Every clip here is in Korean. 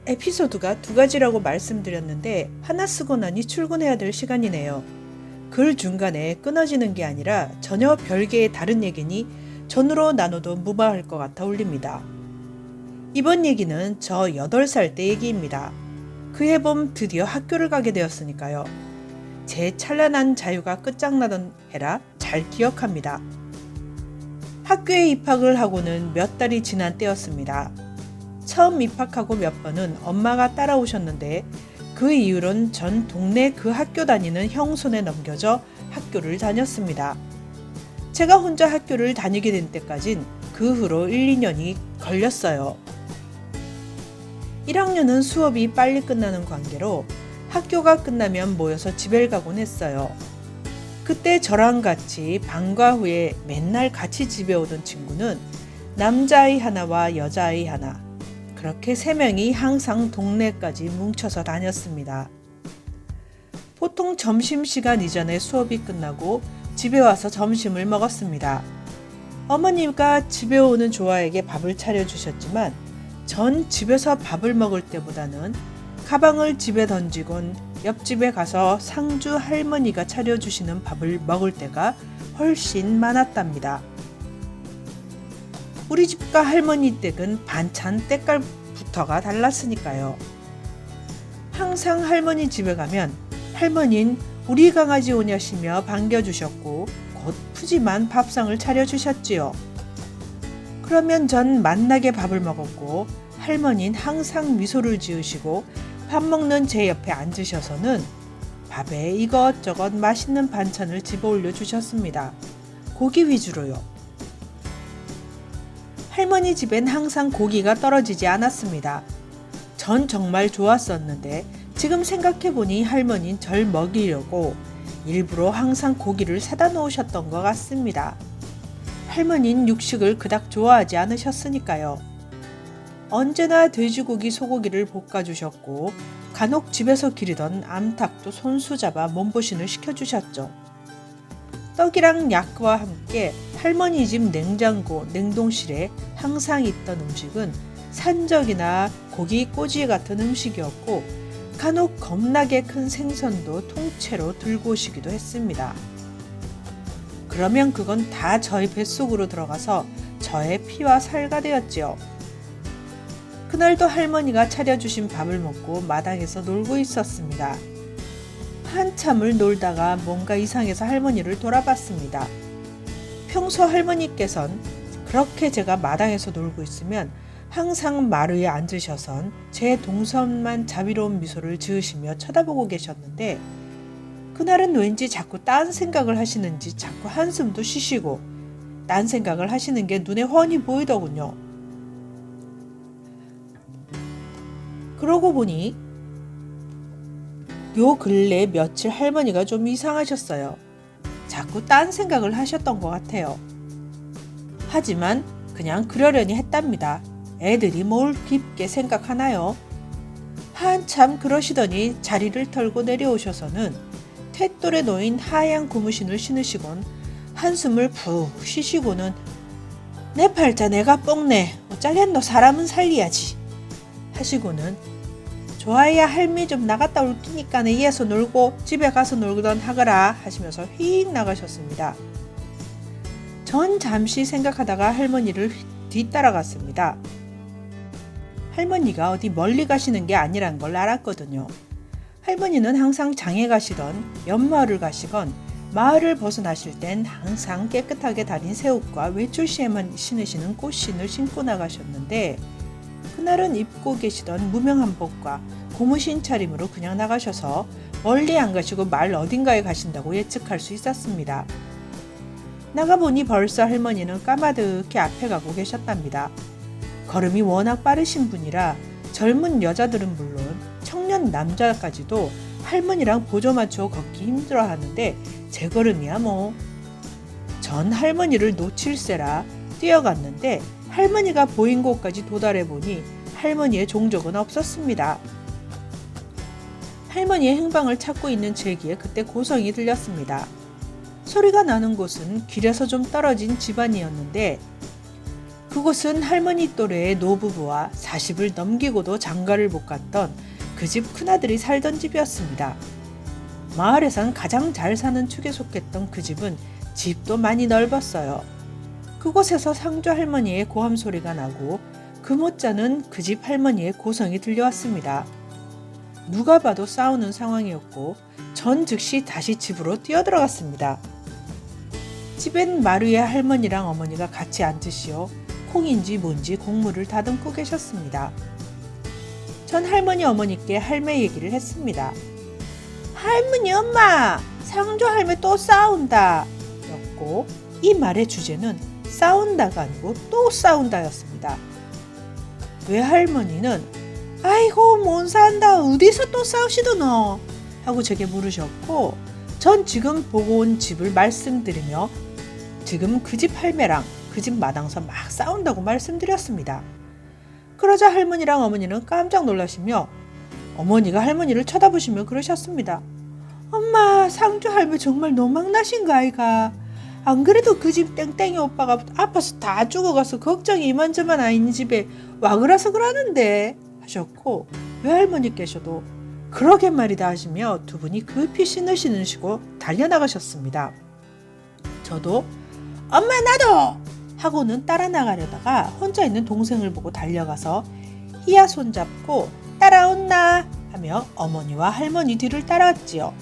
에피소드가 두 가지라고 말씀드렸는데 하나 쓰고 나니 출근해야 될 시간이네요. 글 중간에 끊어지는 게 아니라 전혀 별개의 다른 얘기니 전으로 나눠도 무방할 것 같아 올립니다. 이번 얘기는 저 8살 때 얘기입니다. 그 해봄 드디어 학교를 가게 되었으니까요. 제 찬란한 자유가 끝장나던 해라 잘 기억합니다. 학교에 입학을 하고는 몇 달이 지난 때였습니다. 처음 입학하고 몇 번은 엄마가 따라오셨는데 그 이후론 전 동네 그 학교 다니는 형 손에 넘겨져 학교를 다녔습니다. 제가 혼자 학교를 다니게 된 때까진 그 후로 1, 2년이 걸렸어요. 1학년은 수업이 빨리 끝나는 관계로 학교가 끝나면 모여서 집에 가곤 했어요. 그때 저랑 같이 방과 후에 맨날 같이 집에 오던 친구는 남자아이 하나와 여자아이 하나, 그렇게 3명이 항상 동네까지 뭉쳐서 다녔습니다. 보통 점심시간 이전에 수업이 끝나고 집에 와서 점심을 먹었습니다. 어머니가 집에 오는 조아에게 밥을 차려주셨지만 전 집에서 밥을 먹을 때보다는 가방을 집에 던지곤 옆집에 가서 상주 할머니가 차려주시는 밥을 먹을 때가 훨씬 많았답니다. 우리 집과 할머니 댁은 반찬 때깔부터가 달랐으니까요. 항상 할머니 집에 가면 할머니는 우리 강아지 오냐시며 반겨주셨고 곧 푸짐한 밥상을 차려주셨지요. 그러면 전 맛나게 밥을 먹었고 할머니는 항상 미소를 지으시고 밥 먹는 제 옆에 앉으셔서는 밥에 이것저것 맛있는 반찬을 집어 올려주셨습니다. 고기 위주로요. 할머니 집엔 항상 고기가 떨어지지 않았습니다. 전 정말 좋았었는데 지금 생각해보니 할머니는 절 먹이려고 일부러 항상 고기를 사다 놓으셨던 것 같습니다. 할머니는 육식을 그닥 좋아하지 않으셨으니까요. 언제나 돼지고기, 소고기를 볶아주셨고 간혹 집에서 기르던 암탉도 손수 잡아 몸보신을 시켜주셨죠. 떡이랑 약과 함께 할머니 집 냉장고, 냉동실에 항상 있던 음식은 산적이나 고기 꼬지 같은 음식이었고 간혹 겁나게 큰 생선도 통째로 들고 오시기도 했습니다. 그러면 그건 다 저희 뱃속으로 들어가서 저의 피와 살가 되었지요. 그날도 할머니가 차려주신 밥을 먹고 마당에서 놀고 있었습니다. 한참을 놀다가 뭔가 이상해서 할머니를 돌아봤습니다. 평소 할머니께선 그렇게 제가 마당에서 놀고 있으면 항상 말 위에 앉으셔선 제 동선만 자비로운 미소를 지으시며 쳐다보고 계셨는데 그날은 왠지 자꾸 딴 생각을 하시는지 자꾸 한숨도 쉬시고 딴 생각을 하시는 게 눈에 훤히 보이더군요. 그러고 보니 요 근래 며칠 할머니가 좀 이상하셨어요. 자꾸 딴 생각을 하셨던 것 같아요. 하지만 그냥 그러려니 했답니다. 애들이 뭘 깊게 생각하나요? 한참 그러시더니 자리를 털고 내려오셔서는 탯돌에 놓인 하얀 고무신을 신으시곤 한숨을 푹 쉬시고는 내 팔자 내가 뽕네 어쩌겠노 사람은 살려야지 하시고는 좋아야 할미 좀 나갔다 올 끼니까 내 이에서 놀고 집에 가서 놀던 하거라 하시면서 휙 나가셨습니다. 전 잠시 생각하다가 할머니를 뒤따라갔습니다. 할머니가 어디 멀리 가시는 게 아니란 걸 알았거든요. 할머니는 항상 장에 가시던 옆마을을 가시건 마을을 벗어나실 땐 항상 깨끗하게 달인 새옷과 외출 시에만 신으시는 꽃신을 신고 나가셨는데 그날은 입고 계시던 무명한복과 고무신 차림으로 그냥 나가셔서 멀리 안 가시고 마을 어딘가에 가신다고 예측할 수 있었습니다. 나가보니 벌써 할머니는 까마득히 앞에 가고 계셨답니다. 걸음이 워낙 빠르신 분이라 젊은 여자들은 물론 청년 남자까지도 할머니랑 보조 맞춰 걷기 힘들어 하는데 제 걸음이야 뭐. 전 할머니를 놓칠세라 뛰어갔는데 할머니가 보인 곳까지 도달해 보니 할머니의 종족은 없었습니다. 할머니의 행방을 찾고 있는 제 귀에 그때 고성이 들렸습니다. 소리가 나는 곳은 길에서 좀 떨어진 집안이었는데 그곳은 할머니 또래의 노부부와 40을 넘기고도 장가를 못 갔던 그 집 큰아들이 살던 집이었습니다. 마을에선 가장 잘 사는 축에 속했던 그 집은 집도 많이 넓었어요. 그곳에서 상조 할머니의 고함 소리가 나고 그 못지않은 그 집 할머니의 고성이 들려왔습니다. 누가 봐도 싸우는 상황이었고 전 즉시 다시 집으로 뛰어들어갔습니다. 집엔 마루에 할머니랑 어머니가 같이 앉으시어 콩인지 뭔지 곡물을 다듬고 계셨습니다. 전 할머니 어머니께 할매 얘기를 했습니다. 할머니 엄마, 상조 할매 또 싸운다 였고 이 말의 주제는 싸운다가 아니고 또 싸운다였습니다. 외할머니는 아이고 못 산다 어디서 또 싸우시더노 하고 제게 물으셨고 전 지금 보고 온 집을 말씀드리며 지금 그 집 할매랑 그 집 마당서 막 싸운다고 말씀드렸습니다. 그러자 할머니랑 어머니는 깜짝 놀라시며 어머니가 할머니를 쳐다보시며 그러셨습니다. 엄마 상조 할매 정말 노망나신가 아이가. 안 그래도 그 집 땡땡이 오빠가 아파서 다 죽어가서 걱정이 이만저만 아닌 집에 와 그래서 그러는데 하셨고 외할머니께서도 그러게 말이다 하시며 두 분이 급히 신으시고 달려나가셨습니다. 저도 엄마 나도 하고는 따라 나가려다가 혼자 있는 동생을 보고 달려가서 희야 손잡고 따라온나 하며 어머니와 할머니 뒤를 따라왔지요.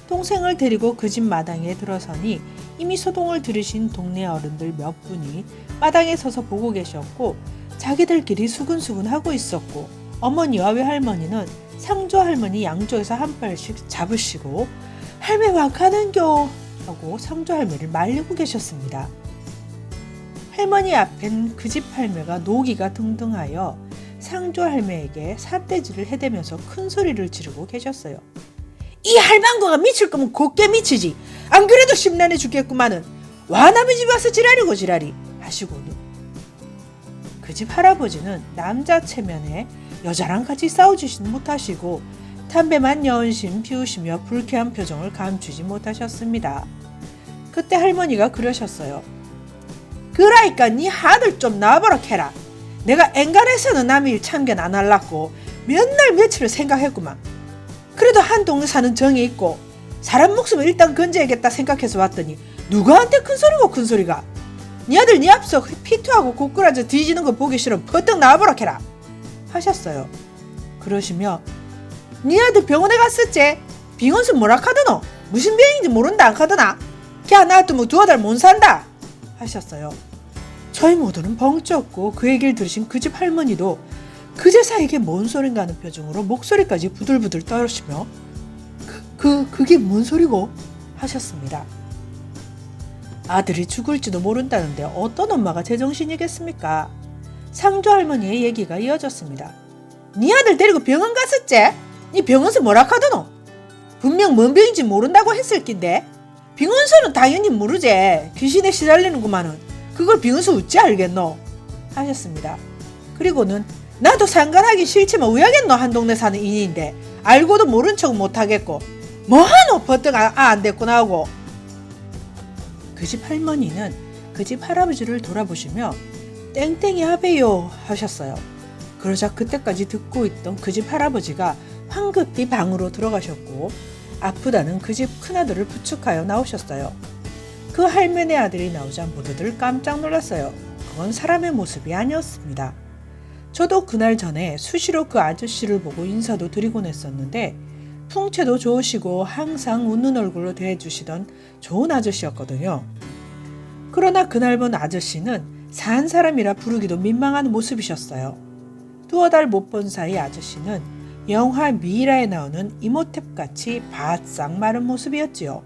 동생을 데리고 그 집 마당에 들어서니 이미 소동을 들으신 동네 어른들 몇 분이 마당에 서서 보고 계셨고 자기들끼리 수근수근 하고 있었고 어머니와 외할머니는 상조 할머니 양쪽에서 한 발씩 잡으시고 할매 와 가는겨 하고 상조 할매를 말리고 계셨습니다. 할머니 앞엔 그 집 할매가 노기가 등등하여 상조 할매에게 삿대질을 해대면서 큰 소리를 지르고 계셨어요. 이 할망구가 미칠 거면 곱게 미치지. 안 그래도 심란해 죽겠구만은. 와 남의 집에 와서 지랄이고 지랄이 하시고는 그 집 할아버지는 남자 체면에 여자랑 같이 싸우지는 못하시고 담배만 여은심 피우시며 불쾌한 표정을 감추지 못하셨습니다. 그때 할머니가 그러셨어요. 그라니까 네 아들 좀 놔보라 캐라. 내가 앵간해서는 남의 일 참견 안 할라고 몇 날 며칠을 생각했구만. 그래도 한 동네 사는 정이 있고 사람 목숨을 일단 건져야겠다 생각해서 왔더니 누구한테 큰소리고 큰소리가. 네 아들 네 앞서 피투하고 고꾸라져 뒤지는 거 보기 싫으면 퍼뜩 나와보라 캐라 하셨어요. 그러시며 네 아들 병원에 갔었지? 병원서 뭐라 카드노? 무슨 병인지 모른다 안 카드나? 걔 나왔더면 두어 달 못 산다 하셨어요. 저희 모두는 벙쪘고 그 얘기를 들으신 그 집 할머니도 그제서 이게 뭔 소린가 하는 표정으로 목소리까지 부들부들 떨으시며 그게 뭔 소리고? 하셨습니다. 아들이 죽을지도 모른다는데 어떤 엄마가 제정신이겠습니까? 상조 할머니의 얘기가 이어졌습니다. 네 아들 데리고 병원 갔었지? 네 병원서 뭐라 카드노? 분명 뭔 병인지 모른다고 했을 낀데 병원서는 당연히 모르지. 귀신에 시달리는구만은 그걸 병원서 어찌 알겠노? 하셨습니다. 그리고는 나도 상관하기 싫지만 왜 하겠노? 한 동네 사는 인인데 알고도 모른 척 못하겠고 뭐하노? 버뜩 안 됐구나 하고 그 집 할머니는 그 집 할아버지를 돌아보시며 땡땡이 하베요 하셨어요. 그러자 그때까지 듣고 있던 그 집 할아버지가 황급히 방으로 들어가셨고 아프다는 그 집 큰아들을 부축하여 나오셨어요. 그 할매네 아들이 나오자 모두들 깜짝 놀랐어요. 그건 사람의 모습이 아니었습니다. 저도 그날 전에 수시로 그 아저씨를 보고 인사도 드리곤 했었는데 풍채도 좋으시고 항상 웃는 얼굴로 대해주시던 좋은 아저씨였거든요. 그러나 그날 본 아저씨는 산 사람이라 부르기도 민망한 모습이셨어요. 두어 달 못 본 사이 아저씨는 영화 미이라에 나오는 이모탭같이 바싹 마른 모습이었지요.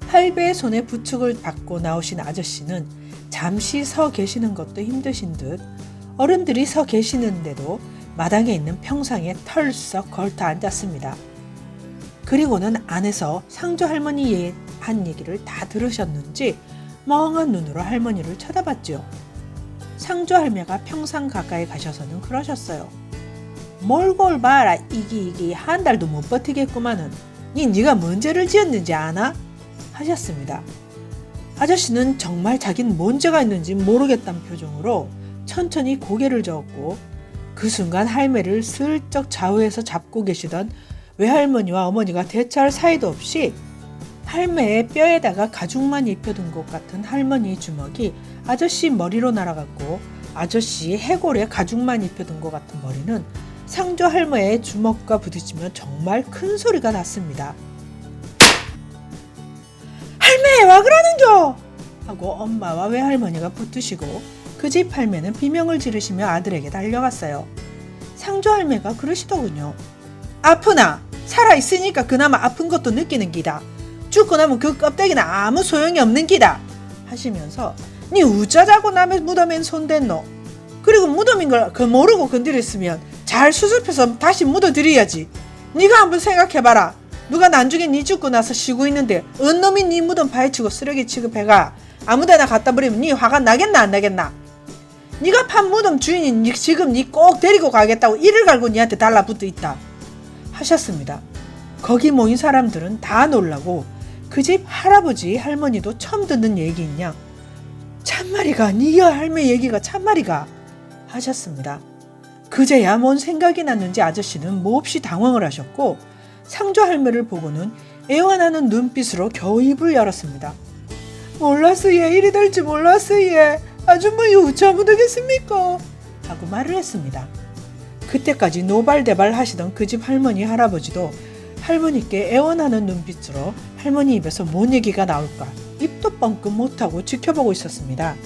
할배의 손에 부축을 받고 나오신 아저씨는 잠시 서 계시는 것도 힘드신 듯 어른들이 서 계시는데도 마당에 있는 평상에 털썩 걸터 앉았습니다. 그리고는 안에서 상조 할머니의 한 얘기를 다 들으셨는지 멍한 눈으로 할머니를 쳐다봤지요. 상조 할매가 평상 가까이 가셔서는 그러셨어요. 몰골 봐라 이기 한 달도 못 버티겠구만은. 네가 뭔 죄를 지었는지 아나? 하셨습니다. 아저씨는 정말 자긴 뭔 죄가 있는지 모르겠다는 표정으로 천천히 고개를 저었고 그 순간 할매를 슬쩍 좌우에서 잡고 계시던 외할머니와 어머니가 대처할 사이도 없이 할매의 뼈에다가 가죽만 입혀둔 것 같은 할머니의 주먹이 아저씨 머리로 날아갔고 아저씨의 해골에 가죽만 입혀둔 것 같은 머리는 상조 할머니의 주먹과 부딪히며 정말 큰 소리가 났습니다. 할매 와 그러는겨? 하고 엄마와 외할머니가 붙으시고 그 집 할매는 비명을 지르시며 아들에게 달려갔어요. 상조 할매가 그러시더군요. 아프나? 살아있으니까 그나마 아픈 것도 느끼는 기다. 죽고 나면 그 껍데기는 아무 소용이 없는 기다. 하시면서 니 우짜자고 남의 무덤엔 손댔노? 그리고 무덤인 걸 그 모르고 건드렸으면 잘 수습해서 다시 묻어드려야지. 니가 한번 생각해봐라. 누가 나중에 니 죽고 나서 쉬고 있는데 언 놈이 니 무덤 파헤치고 쓰레기 취급해가 아무데나 갖다 버리면 니 화가 나겠나 안 나겠나? 니가 판 무덤 주인이 지금 니 꼭 데리고 가겠다고 이를 갈고 니한테 달라붙어 있다. 하셨습니다. 거기 모인 사람들은 다 놀라고 그 집 할아버지 할머니도 처음 듣는 얘기냐? 참말이가 니가 할매 얘기가 참말이가? 하셨습니다. 그제야 뭔 생각이 났는지 아저씨는 몹시 당황을 하셨고 상조 할매를 보고는 애원하는 눈빛으로 겨우 입을 열었습니다. 몰랐어 예 이리 될지 몰랐어 예 아줌마 유차 못하겠습니까? 하고 말을 했습니다. 그때까지 노발대발 하시던 그 집 할머니 할아버지도 할머니께 애원하는 눈빛으로 할머니 입에서 뭔 얘기가 나올까 입도 뻥끗 못하고 지켜보고 있었습니다.